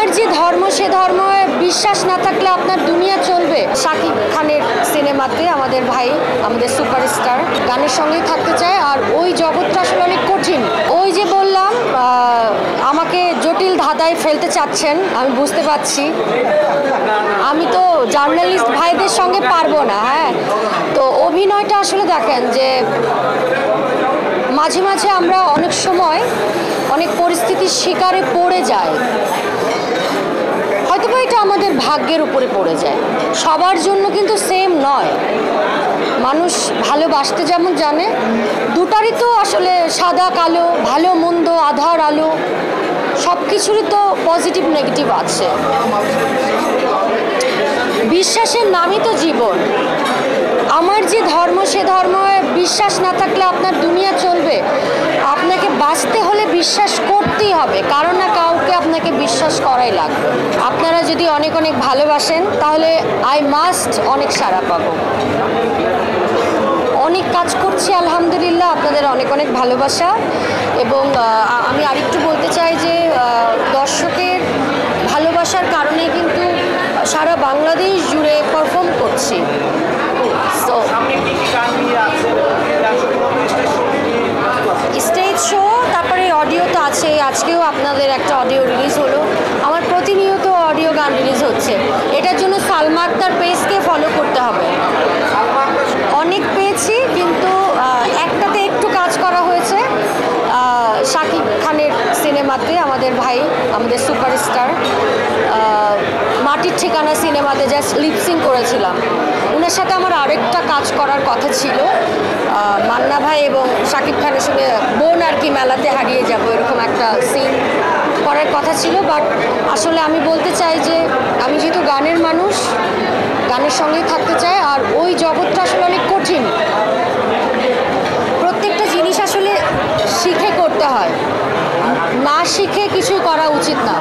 আমার যে ধর্ম সে ধর্মে বিশ্বাস না থাকলে আপনার দুনিয়া চলবে। শাকিব খানের সিনেমাতে আমাদের ভাই, আমাদের সুপারস্টার গানের সঙ্গেই থাকতে চায়, আর ওই জগৎটা আসলে অনেক কঠিন। ওই যে বললাম আমাকে জটিল ধাঁধায় ফেলতে চাচ্ছেন, আমি বুঝতে পারছি। আমি তো জার্নালিস্ট ভাইদের সঙ্গে পারবো না। হ্যাঁ, তো অভিনয়টা আসলে দেখেন যে মাঝে মাঝে আমরা অনেক সময় অনেক পরিস্থিতির শিকারে পড়ে যাই, হয়তোবা এটা আমাদের ভাগ্যের উপরে পড়ে যায়। সবার জন্য কিন্তু সেম নয়। মানুষ ভালোবাসতে যেমন জানে, দুটারই তো আসলে সাদা কালো, ভালো মন্দ, আধার আলো, সব কিছুরই তো পজিটিভ নেগেটিভ আছে। বিশ্বাসের নামই তো জীবন। আমার যে ধর্ম সে ধর্মে বিশ্বাস না থাকলে আপনার দুনিয়া চলবে। আপনাকে বাঁচতে হলে বিশ্বাস করতেই হবে, কারো না কাউকে আপনাকে বিশ্বাস করাই লাগবে। আপনারা যদি অনেক অনেক ভালোবাসেন তাহলে আই মাস্ট অনেক সাড়া পাবো। অনেক কাজ করছি আলহামদুলিল্লাহ, আপনাদের অনেক অনেক ভালোবাসা। এবং আমি আরেকটু বলতে চাই যে দর্শকের ভালোবাসার কারণে কিন্তু সারা বাংলাদেশ জুড়ে পারফর্ম করছি। স্টেজ শো, তারপরে অডিও তো আছে। আজকেও আপনাদের একটা অডিও রিলিজ হলো। আমার প্রতিনিয়ত অডিও গান রিলিজ হচ্ছে। এটার জন্য সালমা আক্তার পেজকে ফলো করতে হবে। অনেক পেয়েছি, কিন্তু একটাতে একটু কাজ করা হয়েছে। শাকিব খানের সিনেমাতে আমাদের ভাই, আমাদের সুপারস্টার, মাটির ঠিকানা সিনেমাতে জাস্ট লিপসিং করেছিলাম। ওনার সাথে আমার আরেকটা কাজ করার কথা ছিল, মান্না ভাই এবং শাকিব খানের সঙ্গে বোন আর কি মেলাতে হারিয়ে যাব, এরকম একটা সিন করার কথা ছিল। বাট আসলে আমি বলতে চাই যে আমি যেহেতু গানের মানুষ, গানের সঙ্গেই থাকতে চাই, আর ওই জগৎটা আসলে অনেক কঠিন। প্রত্যেকটা জিনিস আসলে শিখে করতে হয়, না শিখে কিছুই করা উচিত না।